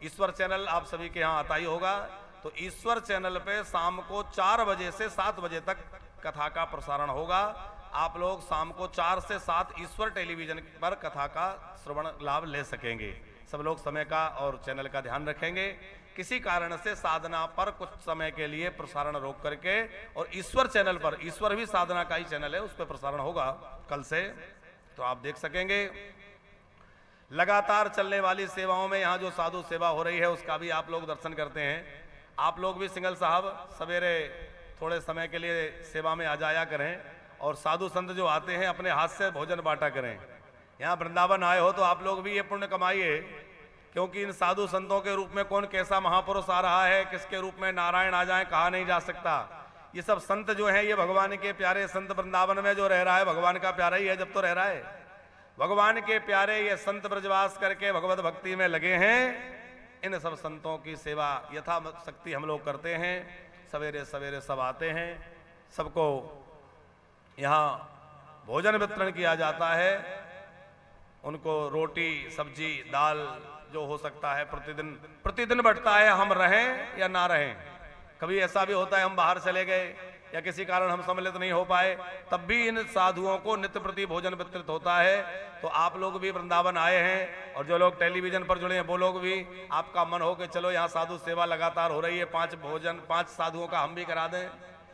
ईश्वर चैनल आप सभी के यहाँ आता ही होगा, तो ईश्वर चैनल पे शाम को 4 बजे से 7 बजे तक कथा का प्रसारण होगा। आप लोग शाम को 4 से 7 ईश्वर टेलीविजन पर कथा का श्रवण लाभ ले सकेंगे। सब लोग समय का और चैनल का ध्यान रखेंगे। किसी कारण से साधना पर कुछ समय के लिए प्रसारण रोक करके, और ईश्वर चैनल पर, ईश्वर भी साधना का ही चैनल है, उस पर प्रसारण होगा कल से, तो आप देख सकेंगे। लगातार चलने वाली सेवाओं में यहाँ जो साधु सेवा हो रही है उसका भी आप लोग दर्शन करते हैं। आप लोग भी सिंगल साहब सवेरे थोड़े समय के लिए सेवा में आ जाया करें, और साधु संत जो आते हैं अपने हाथ से भोजन बांटा करें। यहाँ वृंदावन आए हो तो आप लोग भी ये पुण्य कमाइए, क्योंकि इन साधु संतों के रूप में कौन कैसा महापुरुष आ रहा है, किसके रूप में नारायण आ जाए कहा नहीं जा सकता। ये सब संत जो हैं ये भगवान के प्यारे संत, वृंदावन में जो रह रहा है भगवान का प्यारा ही है जब तो रह रहा है। भगवान के प्यारे ये संत ब्रजवास करके भगवत भक्ति में लगे हैं। इन सब संतों की सेवा यथा शक्ति हम लोग करते हैं। सवेरे सवेरे सब आते हैं, सबको यहाँ भोजन वितरण किया जाता है। उनको रोटी, सब्जी, दाल जो हो सकता है प्रतिदिन बंटता है, हम रहें या ना रहें। कभी ऐसा भी होता है हम बाहर चले गए या किसी कारण हम सम्मिलित नहीं हो पाए, तब भी इन साधुओं को नित्य प्रति भोजन वितरित होता है। तो आप लोग भी वृंदावन आए हैं, और जो लोग टेलीविजन पर जुड़े हैं वो लोग भी, आपका मन हो कि चलो यहाँ साधु सेवा लगातार हो रही है, 5 साधुओं का हम भी करा दें,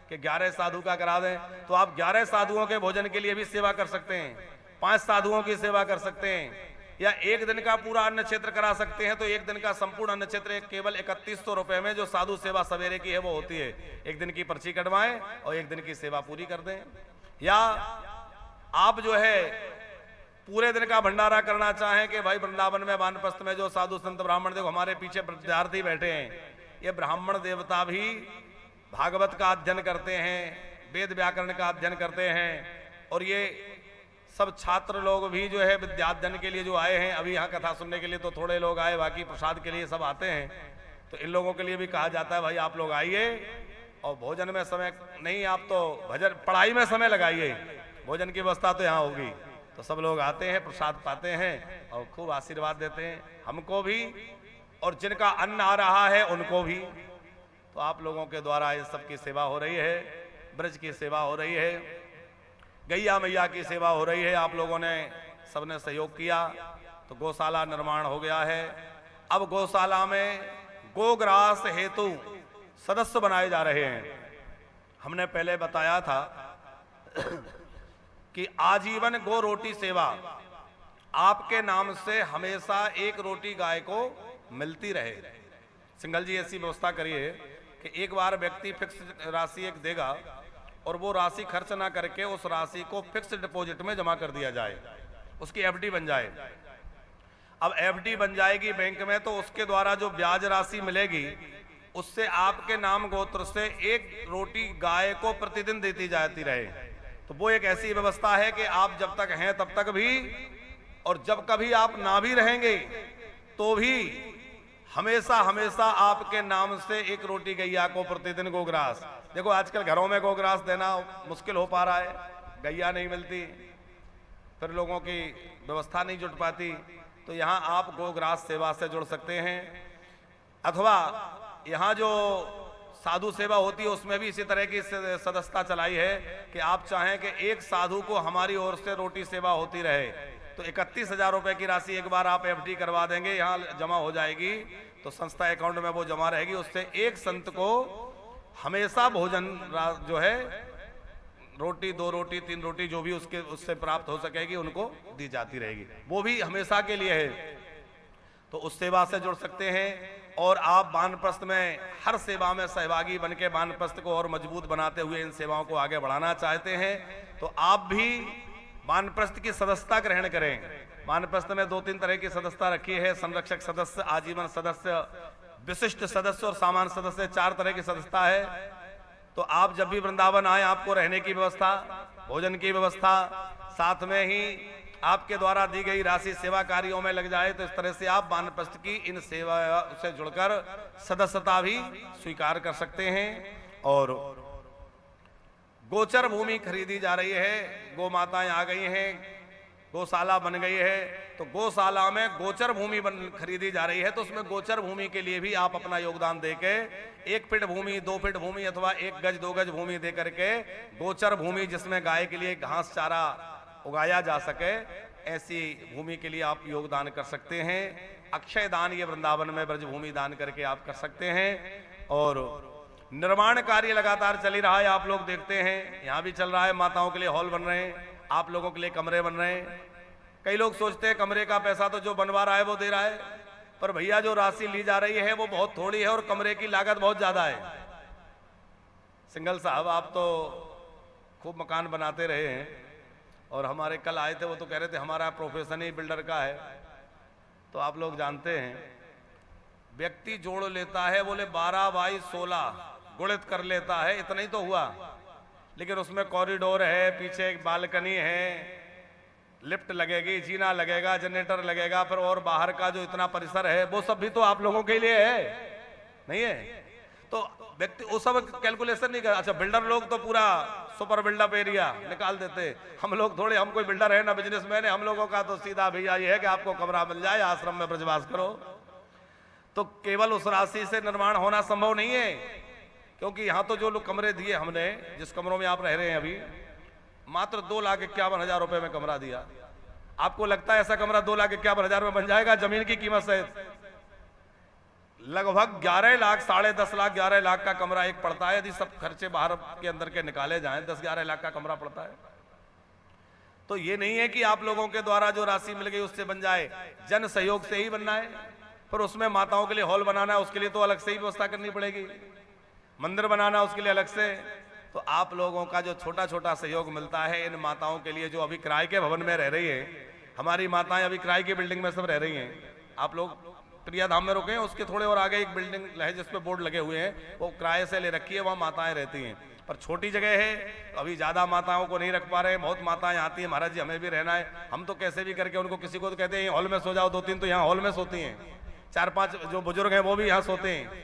कि 11 साधु का करा दें, तो आप 11 साधुओं के भोजन के लिए भी सेवा कर सकते हैं, 5 साधुओं की सेवा कर सकते हैं, या एक दिन का पूरा अन्न क्षेत्र करा सकते हैं। तो एक दिन का संपूर्ण अन्न क्षेत्र केवल 3100 रुपए में जो साधु सेवा सवेरे की है वो होती है। एक दिन की पर्ची कटवाएं और एक दिन की सेवा पूरी कर दें। या आप जो है पूरे दिन का भंडारा करना चाहें कि भाई वृंदावन में वानप्रस्थ में जो साधु संत ब्राह्मण, देखो हमारे पीछे विद्यार्थी बैठे हैं, ये ब्राह्मण देवता भी भागवत का अध्ययन करते हैं, वेद व्याकरण का अध्ययन करते हैं, और ये सब छात्र लोग भी जो है विद्याध्ययन के लिए जो आए हैं, अभी यहाँ कथा सुनने के लिए तो थोड़े लोग आए, बाकी प्रसाद के लिए सब आते हैं। तो इन लोगों के लिए भी कहा जाता है भाई आप लोग आइए, और भोजन में समय नहीं, आप तो भजन पढ़ाई में समय लगाइए, भोजन की व्यवस्था तो यहाँ होगी। तो सब लोग आते हैं, प्रसाद पाते हैं और खूब आशीर्वाद देते हैं, हमको भी और जिनका अन्न आ रहा है उनको भी। तो आप लोगों के द्वारा इस सब की सेवा हो रही है, ब्रज की सेवा हो रही है, गैया मैया की सेवा हो रही है। आप लोगों ने सबने सहयोग किया तो गौशाला निर्माण हो गया है। अब गौशाला में गोग्रास हेतु सदस्य बनाए जा रहे हैं। हमने पहले बताया था कि आजीवन गो रोटी सेवा, आपके नाम से हमेशा एक रोटी गाय को मिलती रहे। सिंघल जी ऐसी व्यवस्था करिए कि एक बार व्यक्ति फिक्स राशि एक देगा और वो राशि खर्च ना करके उस राशि को फिक्स डिपॉजिट में जमा कर दिया जाए, उसकी एफडी बन जाए। अब एफडी बन जाएगी बैंक में, तो उसके द्वारा जो ब्याज राशि मिलेगी उससे आपके नाम गोत्र से एक रोटी गाय को प्रतिदिन देती जाती रहे। तो तो वो एक ऐसी व्यवस्था है कि आप जब तक हैं तब तक भी, और जब कभी आप ना भी रहेंगे तो भी हमेशा हमेशा आपके नाम से एक रोटी गैया को प्रतिदिन गोग्रास। देखो आजकल घरों में गोग्रास देना मुश्किल हो पा रहा है, गैया नहीं मिलती, फिर लोगों की व्यवस्था नहीं जुट पाती, तो यहाँ आप गोग्रास सेवा से जुड़ सकते हैं। अथवा यहाँ जो साधु सेवा होती है उसमें भी इसी तरह की सदस्यता चलाई है कि आप चाहें कि एक साधु को हमारी ओर से रोटी सेवा होती रहे, तो 31,000 रुपए की राशि एक बार आप FD करवा देंगे, यहाँ जमा हो जाएगी, तो संस्था अकाउंट में वो जमा रहेगी। उससे एक संत को हमेशा भोजन जो है रोटी, 2 रोटी, 3 रोटी जो भी उससे प्राप्त हो सकेगी उनको दी जाती रहेगी, वो भी हमेशा के लिए है। तो उस सेवा से जुड़ सकते हैं। और आप वानप्रस्थ में हर सेवा में सहभागी बनके वानप्रस्थ को और मजबूत बनाते हुए इन सेवाओं को आगे बढ़ाना चाहते हैं, तो आप भी वानप्रस्थ की सदस्यता ग्रहण करें। वानप्रस्थ में 2-3 तरह की सदस्यता रखी है, संरक्षक सदस्य, आजीवन सदस्य, विशिष्ट सदस्य और सामान्य सदस्य, 4 तरह की सदस्यता है। तो आप जब भी वृंदावन आए आपको रहने की व्यवस्था, भोजन की व्यवस्था, साथ में ही आपके द्वारा दी गई राशि सेवा कार्यों में लग जाए, तो इस तरह से आप वानप्रस्थ की इन सेवा से जुड़कर सदस्यता भी स्वीकार कर सकते हैं। और गोचर भूमि खरीदी जा रही है, गौ माताएं आ गई हैं, गौशाला बन गई है, तो गौशाला में गोचर भूमि खरीदी जा रही है, तो उसमें गोचर भूमि के लिए भी आप अपना योगदान देके 1 फीट भूमि, 2 फीट भूमि अथवा 1 गज 2 गज भूमि दे करके गोचर भूमि, जिसमें गाय के लिए घास चारा उगाया जा सके, ऐसी भूमि के लिए आप योगदान कर सकते हैं। अक्षय दान ये वृंदावन में ब्रज भूमि दान करके आप कर सकते हैं। और निर्माण कार्य लगातार चल ही रहा है, आप लोग देखते हैं, यहाँ भी चल रहा है, माताओं के लिए हॉल बन रहे हैं, आप लोगों के लिए कमरे बन रहे हैं। कई लोग सोचते हैं कमरे का पैसा तो जो बनवा रहा है वो दे रहा है, पर भैया जो राशि ली जा रही है वो बहुत थोड़ी है और कमरे की लागत बहुत ज्यादा है। सिंघल साहब आप तो खूब मकान बनाते रहे हैं, और हमारे कल आए थे, वो तो कह रहे थे हमारा प्रोफेशन ही बिल्डर का है। तो आप लोग जानते हैं व्यक्ति जोड़ लेता है, बोले 12 बाई 16 गुणित कर लेता है, इतना ही तो हुआ, लेकिन उसमें कॉरिडोर है, पीछे एक बालकनी है, लिफ्ट लगेगी, जीना लगेगा, जनरेटर लगेगा, फिर और बाहर का जो इतना परिसर है वो सब भी तो आप लोगों के लिए है, नहीं है? तो व्यक्ति वो सब कैलकुलेशन नहीं कर। अच्छा बिल्डर लोग तो पूरा सुपर बिल्डअप एरिया निकाल देते, हम लोग थोड़े, हम कोई बिल्डर है ना बिजनेसमैन है, हम लोगों का तो सीधा भैया ये है कि आपको कमरा मिल जाए, आश्रम में ब्रजवास करो। तो केवल उस राशि से निर्माण होना संभव नहीं है, क्योंकि यहाँ तो जो लोग कमरे दिए हमने, जिस कमरों में आप रह रहे हैं अभी, मात्र 2,51,000 रुपए में कमरा दिया। आपको लगता है ऐसा कमरा 2,51,000 में बन जाएगा? जमीन की कीमत से लगभग 11 लाख, 10.5 लाख, 11 लाख का कमरा एक पड़ता है, यदि सब खर्चे बाहर के अंदर के निकाले जाएं, 10-11 लाख का कमरा पड़ता है। तो ये नहीं है कि आप लोगों के द्वारा जो राशि मिल गई उससे बन जाए, जन सहयोग से ही बनना है। पर उसमें माताओं के लिए हॉल बनाना है, उसके लिए तो अलग से ही व्यवस्था करनी पड़ेगी, मंदिर बनाना उसके लिए अलग से। तो आप लोगों का जो छोटा छोटा सहयोग मिलता है इन माताओं के लिए, जो अभी किराए के भवन में रह रही है, हमारी माताएं अभी किराए की बिल्डिंग में सब रह रही हैं। आप लोग प्रिया धाम में रुके हैं, उसके थोड़े और आगे एक बिल्डिंग है जिसपे बोर्ड लगे हुए हैं, वो किराए से ले रखी है, वहाँ माताएं रहती हैं, पर छोटी जगह है, अभी ज्यादा माताओं को नहीं रख पा रहे हैं। बहुत माताएं आती हैं, महाराज जी हमें भी रहना है, हम तो कैसे भी करके उनको, किसी को तो कहते हैं हॉल में सो जाओ, 2-3 तो यहाँ हॉल में सोती हैं, 4-5 जो बुजुर्ग हैं वो भी यहाँ सोते हैं।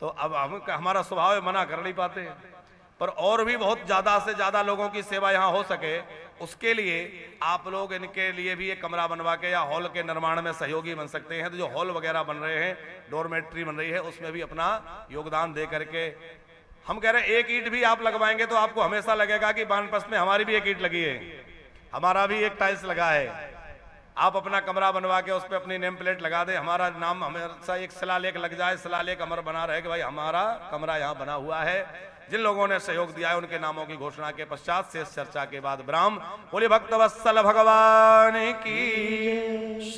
तो अब हम, हमारा स्वभाव है, मना कर नहीं पाते। पर और भी बहुत ज्यादा से ज्यादा लोगों की सेवा यहाँ हो सके, उसके लिए आप लोग इनके लिए भी एक कमरा बनवा के या हॉल के निर्माण में सहयोगी बन सकते हैं। तो जो हॉल वगैरह बन रहे हैं, डोरमेट्री बन रही है, उसमें भी अपना योगदान दे करके, हम कह रहे हैं 1 ईंट भी आप लगवाएंगे तो आपको हमेशा लगेगा कि वानप्रस्थ में हमारी भी 1 ईंट लगी है, हमारा भी एक टाइल्स लगा है। आप अपना कमरा बनवा के उस पर अपनी नेम प्लेट लगा दे, हमारा नाम हमेशा एक शिलालेख लग जाए, शिलालेख अमर बना रहे कि भाई हमारा कमरा यहाँ बना हुआ है। जिन लोगों ने सहयोग दिया है उनके नामों की घोषणा के पश्चात शेष चर्चा के बाद विराम। बोले भक्तवत्सल भगवान की।